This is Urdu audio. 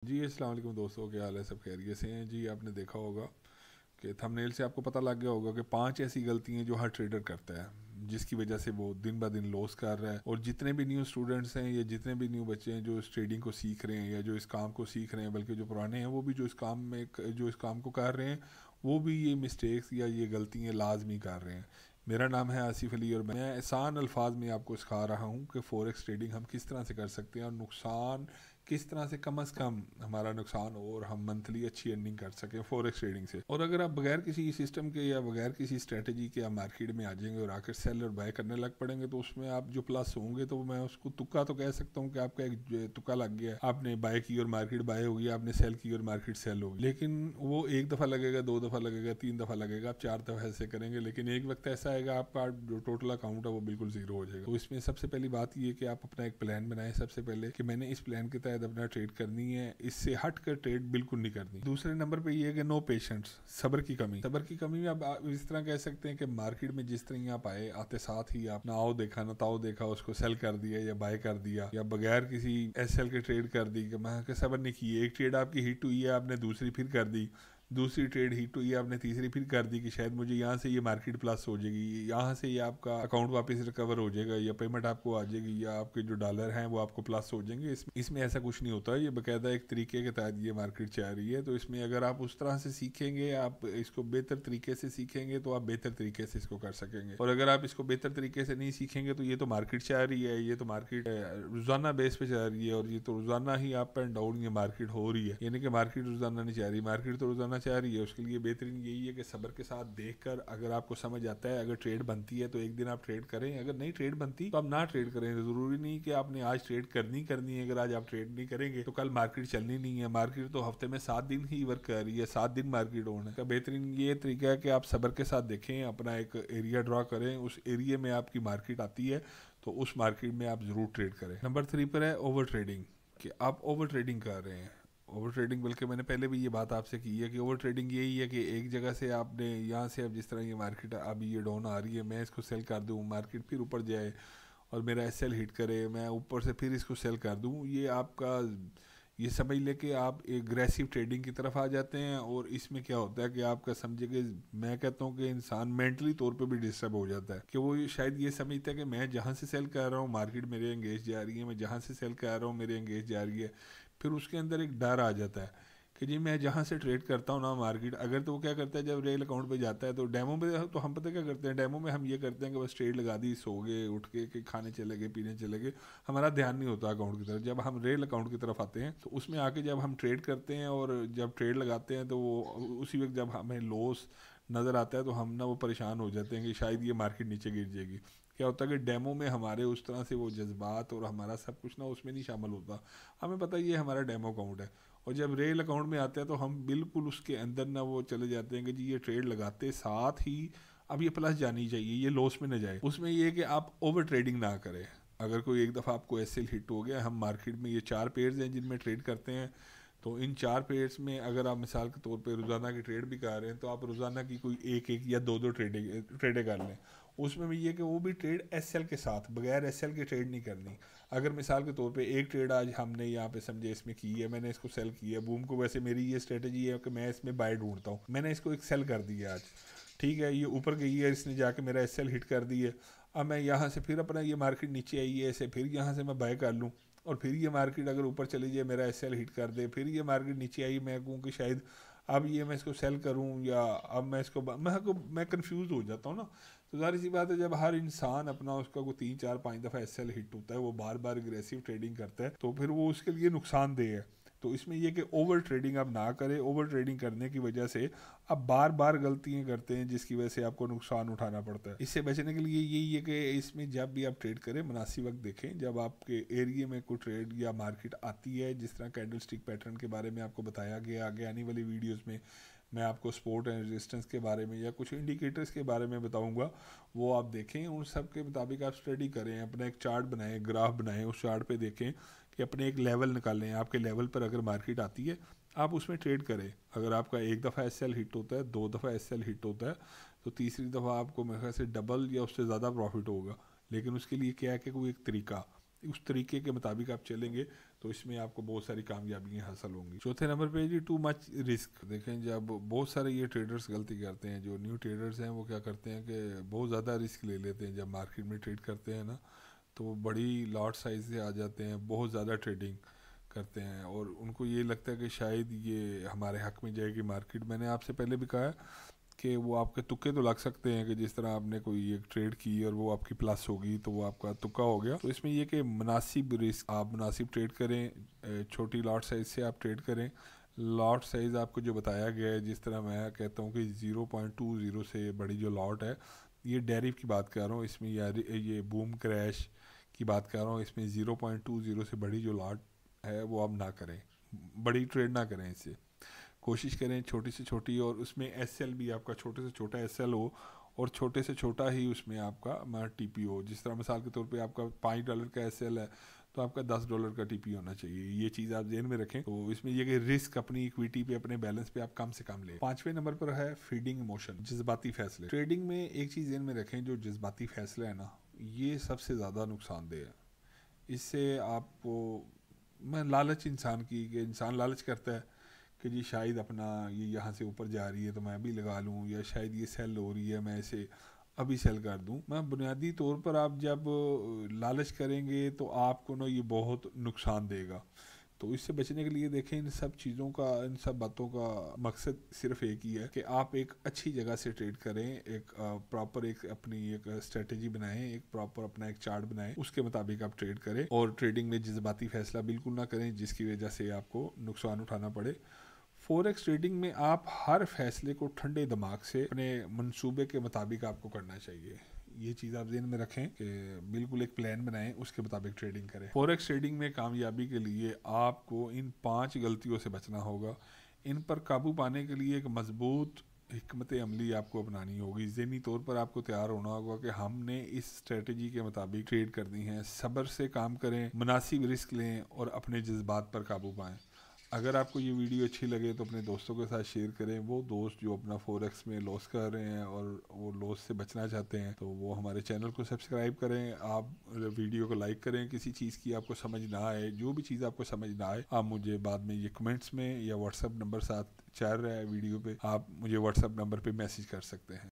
جی السلام علیکم دوستوں، کیا حال ہے؟ سب خیریت سے ہیں؟ جی آپ نے دیکھا ہوگا کہ تھمب نیل سے آپ کو پتہ لگ گیا ہوگا کہ 5 ایسی غلطیاں جو ہر ٹریڈر کرتا ہے، جس کی وجہ سے وہ دن بہ دن لوس کر رہا ہے. اور جتنے بھی نیو اسٹوڈنٹس ہیں یا جتنے بھی نیو بچے ہیں جو اس ٹریڈنگ کو سیکھ رہے ہیں یا جو اس کام کو سیکھ رہے ہیں، بلکہ جو پرانے ہیں وہ بھی جو اس کام کو کر رہے ہیں، وہ بھی یہ مسٹیکس یا یہ غلطیاں لازمی کر رہے ہیں. میرا نام ہے آصف علی اور میں آسان الفاظ میں آپ کو سکھا رہا ہوں کہ فوریکس ٹریڈنگ ہم کس طرح سے کر سکتے ہیں اور نقصان کس طرح سے کم از کم ہمارا نقصان ہو اور ہم منتھلی اچھی ارننگ کر سکیں فوریکس ٹریڈنگ سے. اور اگر آپ بغیر کسی سسٹم کے یا بغیر کسی اسٹریٹجی کے آپ مارکیٹ میں آ جائیں گے اور آ کر سیل اور بائی کرنے لگ پڑیں گے تو اس میں آپ جو پلس ہوں گے تو میں اس کو تکا تو کہہ سکتا ہوں کہ آپ کا ایک تکا لگ گیا، آپ نے بائی کی اور مارکیٹ بائی ہوگی، آپ نے سیل کی اور مارکیٹ سیل ہوگی. لیکن وہ ایک دفعہ لگے گا، 2 دفعہ لگے گا، 3 دفعہ لگے گا، آپ 4 دفعہ ایسے کریں گے، لیکن ایک وقت ایسا آئے گا آپ کا جو ٹوٹل اکاؤنٹ ہے وہ بالکل زیرو ہو جائے گا. تو اس میں سب سے پہلی بات یہ کہ آپ اپنا ایک پلان بنائیں سب سے پہلے کہ میں نے اس پلان کے تحت اپنا ٹریڈ کرنی ہے، اس سے ہٹ کر ٹریڈ بالکل نہیں کرنی. دوسرے نمبر پہ یہ ہے کہ نو پیشنٹس، صبر کی کمی. صبر کی کمی میں آپ اس طرح کہہ سکتے ہیں کہ مارکیٹ میں جس طرح آپ آتے ساتھ ہی آپ نہ آؤ دیکھا نہ تاؤ دیکھا، اس کو سیل کر دیا یا بائی کر دیا یا بغیر کسی ایس ایل کے ٹریڈ کر دی کہ میں کہ صبر نہیں کی. ایک ٹریڈ آپ کی ہٹ ہوئی ہے، آپ نے دوسری پھر کر دی، دوسری ٹریڈ ہٹ ہوئی ہے، آپ نے تیسری پھر کر دی کہ شاید مجھے یہاں سے یہ مارکیٹ پلس ہو جائے گی، یہاں سے یہ آپ کا اکاؤنٹ واپس ریکور ہو جائے گا یا پیمنٹ آپ کو آ جائے گی یا آپ کے جو ڈالر ہیں وہ آپ کو پلس ہو جائیں گے. اس میں ایسا کچھ نہیں ہوتا. یہ باقاعدہ ایک طریقے کے تحت یہ مارکیٹ چل رہی ہے. تو اس میں اگر آپ اس طرح سے سیکھیں گے، آپ اس کو بہتر طریقے سے سیکھیں گے تو آپ بہتر طریقے سے اس کو کر سکیں گے. اور اگر آپ اس کو بہتر طریقے سے نہیں سیکھیں گے تو یہ تو مارکیٹ چل رہی ہے، یہ تو مارکیٹ روزانہ بیس پہ چل رہی ہے اور یہ تو روزانہ ہی اپ اینڈ ڈاؤن یہ مارکیٹ ہو رہی ہے. یعنی کہ مارکیٹ روزانہ نہیں چل رہی، مارکیٹ تو روزانہ چل رہی ہے. اس کے لیے بہترین یہی ہے کہ صبر کے ساتھ دیکھ کر اگر آپ کو سمجھ آتا ہے، اگر ٹریڈ بنتی ہے تو ایک دن آپ ٹریڈ کریں، اگر نہیں ٹریڈ بنتی تو آپ نہ ٹریڈ کریں. ضروری نہیں کہ آپ نے آج ٹریڈ کرنی ہے. اگر آج آپ ٹریڈ نہیں کریں گے تو کل مارکیٹ چلنی نہیں ہے. مارکیٹ تو ہفتے میں 7 دن ہی ورک کر رہی ہے، 7 دن مارکیٹ ہونا کا بہترین یہ طریقہ ہے کہ آپ صبر کے ساتھ دیکھیں، اپنا ایک ایریا ڈرا کریں، اس ایریا میں آپ کی مارکیٹ آتی ہے تو اس مارکیٹ میں آپ ضرور ٹریڈ کریں. نمبر 3 پر ہے اوور ٹریڈنگ، کہ آپ اوور ٹریڈنگ کر رہے ہیں. اوور ٹریڈنگ، بلکہ میں نے پہلے بھی یہ بات آپ سے کی ہے کہ اوور ٹریڈنگ یہی ہے کہ ایک جگہ سے آپ نے یہاں سے اب جس طرح یہ مارکیٹ ابھی یہ ڈاؤن آ رہی ہے، میں اس کو سیل کر دوں، مارکیٹ پھر اوپر جائے اور میرا ایس ایل ہٹ کرے، میں اوپر سے پھر اس کو سیل کر دوں. یہ آپ کا یہ سمجھ لے کہ آپ ایگریسو ٹریڈنگ کی طرف آ جاتے ہیں. اور اس میں کیا ہوتا ہے کہ آپ کا سمجھے کہ میں کہتا ہوں کہ انسان مینٹلی طور پہ بھی ڈسٹرب ہو جاتا ہے کہ وہ شاید یہ سمجھتا ہے کہ میں جہاں سے سیل کر رہا ہوں مارکیٹ میرے انگیج جا رہی ہے، میں جہاں سے سیل کر رہا ہوں میرے انگیج جا رہی ہے. پھر اس کے اندر ایک ڈر آ جاتا ہے کہ جی میں جہاں سے ٹریڈ کرتا ہوں نا مارکیٹ، اگر تو وہ کیا کرتا ہے جب ریل اکاؤنٹ پہ جاتا ہے تو ڈیمو میں تو ہم پتہ کیا کرتے ہیں، ڈیمو میں ہم یہ کرتے ہیں کہ بس ٹریڈ لگا دی، سو گئے، اٹھ کے کہ کھانے چلے گئے، پینے چلے گئے، ہمارا دھیان نہیں ہوتا اکاؤنٹ کی طرف. جب ہم ریل اکاؤنٹ کی طرف آتے ہیں تو اس میں آ کے جب ہم ٹریڈ کرتے ہیں اور جب ٹریڈ لگاتے ہیں تو وہ اسی وقت جب ہمیں لوس نظر آتا ہے تو ہم وہ پریشان ہو جاتے ہیں کہ شاید یہ مارکیٹ نیچے گر جائے گی. کیا ہوتا ہے کہ ڈیمو میں ہمارے اس طرح سے وہ جذبات اور ہمارا سب کچھ اس میں نہیں شامل ہوتا. ہمیں پتہ یہ ہمارا ڈیمو اکاؤنٹ ہے. اور جب ریل اکاؤنٹ میں آتے ہیں تو ہم بالکل اس کے اندر وہ چلے جاتے ہیں کہ جی یہ ٹریڈ لگاتے ساتھ ہی اب یہ پلس جانی چاہیے، یہ لوس میں نہ جائے. اس میں یہ ہے کہ آپ اوور ٹریڈنگ نہ کریں. اگر کوئی ایک دفعہ آپ کو ایس ایل ہٹ ہو گیا، ہم مارکیٹ میں یہ 4 پیئرز ہیں جن میں ٹریڈ کرتے ہیں، تو ان 4 پیئرز میں اگر آپ مثال کے طور پہ روزانہ کی ٹریڈ بھی کر رہے ہیں تو آپ روزانہ کی کوئی ایک یا دو ٹریڈیں کر لیں. اس میں بھی یہ کہ وہ بھی ٹریڈ ایس ایل کے ساتھ، بغیر ایس ایل کے ٹریڈ نہیں کرنی. اگر مثال کے طور پہ ایک ٹریڈ آج ہم نے یہاں پہ سمجھے اس میں کی ہے، میں نے اس کو سیل کی ہے بوم کو، ویسے میری یہ اسٹریٹجی ہے کہ میں اس میں بائی ڈھونڈتا ہوں، میں نے اس کو ایک سیل کر دی ہے آج، ٹھیک ہے، یہ اوپر گئی ہے، اس نے جا کے میرا ایس ایل ہٹ کر دی ہے. اب میں یہاں سے پھر اپنا یہ مارکیٹ نیچے آئی ہے اسے پھر یہاں سے میں بائی کر لوں اور پھر یہ مارکیٹ اگر اوپر چلی جائے میرا ایس ایل ہٹ کر دے، پھر یہ مارکیٹ نیچے آئی، میں کہوں کہ شاید اب یہ میں اس کو سیل کروں یا اب میں اس کو میں کنفیوز ہو جاتا ہوں نا. تو ظاہر سی بات ہے جب ہر انسان اپنا اس کا کوئی 3 4 5 دفعہ ایس ایل ہٹ ہوتا ہے، وہ بار بار اگریسو ٹریڈنگ کرتا ہے تو پھر وہ اس کے لیے نقصان دہ ہے. تو اس میں یہ کہ اوور ٹریڈنگ آپ نہ کریں. اوور ٹریڈنگ کرنے کی وجہ سے آپ بار بار غلطیاں کرتے ہیں جس کی وجہ سے آپ کو نقصان اٹھانا پڑتا ہے. اس سے بچنے کے لیے یہی ہے کہ اس میں جب بھی آپ ٹریڈ کریں مناسب وقت دیکھیں. جب آپ کے ایریے میں کوئی ٹریڈ یا مارکیٹ آتی ہے، جس طرح کینڈل سٹک پیٹرن کے بارے میں آپ کو بتایا گیا، آگے آنے والی ویڈیوز میں آپ کو سپورٹ اینڈ ریزسٹنس کے بارے میں یا کچھ انڈیکیٹرز کے بارے میں بتاؤں گا، وہ آپ دیکھیں، ان سب کے مطابق آپ اسٹڈی کریں، اپنا ایک چارٹ بنائیں، گراف بنائیں، اس چارٹ پہ دیکھیں کہ اپنے ایک لیول نکالیں. آپ کے لیول پر اگر مارکیٹ آتی ہے آپ اس میں ٹریڈ کریں. اگر آپ کا ایک دفعہ ایس ایل ہٹ ہوتا ہے، 2 دفعہ ایس ایل ہٹ ہوتا ہے، تو تیسری دفعہ آپ کو میرے خیال سے ڈبل یا اس سے زیادہ پروفٹ ہوگا. لیکن اس کے لیے کیا ہے کہ کوئی ایک طریقہ اس طریقے کے مطابق آپ چلیں گے تو اس میں آپ کو بہت ساری کامیابیاں حاصل ہوں گی. چوتھے نمبر پہ جی ٹو مچ رسک. دیکھیں جب بہت سارے یہ ٹریڈرز غلطی کرتے ہیں, جو نیو ٹریڈرز ہیں وہ کیا کرتے ہیں کہ بہت زیادہ رسک لے لیتے ہیں. جب مارکیٹ میں ٹریڈ کرتے ہیں نا تو وہ بڑی لاٹ سائز سے آ جاتے ہیں, بہت زیادہ ٹریڈنگ کرتے ہیں اور ان کو یہ لگتا ہے کہ شاید یہ ہمارے حق میں جائے گی مارکیٹ. میں نے آپ سے پہلے بھی کہا کہ وہ آپ کے تکے تو لگ سکتے ہیں کہ جس طرح آپ نے کوئی ایک ٹریڈ کی اور وہ آپ کی پلس ہوگی تو وہ آپ کا تکا ہو گیا. تو اس میں یہ کہ مناسب رسک آپ مناسب ٹریڈ کریں, چھوٹی لاٹ سائز سے آپ ٹریڈ کریں. لاٹ سائز آپ کو جو بتایا گیا ہے, جس طرح میں کہتا ہوں کہ 0.20 سے بڑی جو لاٹ ہے, یہ ڈیریو کی بات کر رہا ہوں, اس میں یہ بوم کریش کی بات کر رہا ہوں, اس میں 0.20 سے بڑی جو لاٹ ہے وہ آپ نہ کریں, بڑی ٹریڈ نہ کریں. اس سے کوشش کریں چھوٹی سے چھوٹی, اور اس میں ایس ایل بھی آپ کا چھوٹے سے چھوٹا ایس ایل ہو اور چھوٹے سے چھوٹا ہی اس میں آپ کا ٹی پی ہو. جس طرح مثال کے طور پہ آپ کا $5 کا ایس ایل ہے تو آپ کا $10 کا ٹی پی ہونا چاہیے. یہ چیز آپ ذہن میں رکھیں. تو اس میں یہ کہ رسک اپنی ایکویٹی پہ, اپنے بیلنس پہ آپ کم سے کم لیں. 5ویں نمبر پر ہے فیڈنگ ایموشن, جذباتی فیصلے. ٹریڈنگ میں ایک چیز ذہن میں رکھیں, جو جذباتی فیصلے ہیں نا یہ سب سے زیادہ نقصان دہ ہے. اس سے آپ کو لالچ انسان کی, کہ انسان لالچ کرتا ہے کہ جی شاید اپنا یہ یہاں سے اوپر جا رہی ہے تو میں بھی لگا لوں, یا شاید یہ سیل ہو رہی ہے میں اسے ابھی سیل کر دوں. میں بنیادی طور پر آپ جب لالچ کریں گے تو آپ کو نا یہ بہت نقصان دے گا. تو اس سے بچنے کے لیے دیکھیں, ان سب چیزوں کا, ان سب باتوں کا مقصد صرف ایک ہی ہے کہ آپ ایک اچھی جگہ سے ٹریڈ کریں, ایک پراپر ایک اپنی ایک اسٹریٹجی بنائیں, ایک پراپر اپنا ایک چارٹ بنائیں, اس کے مطابق آپ ٹریڈ کریں, اور ٹریڈنگ میں جذباتی فیصلہ بالکل نہ کریں جس کی وجہ سے آپ کو نقصان اٹھانا پڑے. فوریکس ٹریڈنگ میں آپ ہر فیصلے کو ٹھنڈے دماغ سے اپنے منصوبے کے مطابق آپ کو کرنا چاہیے. یہ چیز آپ ذہن میں رکھیں کہ بالکل ایک پلان بنائیں, اس کے مطابق ٹریڈنگ کریں. فوریکس ٹریڈنگ میں کامیابی کے لیے آپ کو ان 5 غلطیوں سے بچنا ہوگا. ان پر قابو پانے کے لیے ایک مضبوط حکمت عملی آپ کو اپنانی ہوگی. ذہنی طور پر آپ کو تیار ہونا ہوگا کہ ہم نے اس اسٹریٹجی کے مطابق ٹریڈ کرنی ہے. صبر سے کام کریں, مناسب رسک لیں اور اپنے جذبات پر قابو پائیں. اگر آپ کو یہ ویڈیو اچھی لگے تو اپنے دوستوں کے ساتھ شیئر کریں. وہ دوست جو اپنا فوریکس میں لاس کر رہے ہیں اور وہ لاس سے بچنا چاہتے ہیں تو وہ ہمارے چینل کو سبسکرائب کریں. آپ ویڈیو کو لائک کریں. کسی چیز کی آپ کو سمجھ نہ آئے, جو بھی چیز آپ کو سمجھ نہ آئے, آپ مجھے بعد میں یہ کمنٹس میں یا واٹس ایپ نمبر ساتھ چل رہا ہے ویڈیو پہ, آپ مجھے واٹس ایپ نمبر پہ میسج کر سکتے ہیں.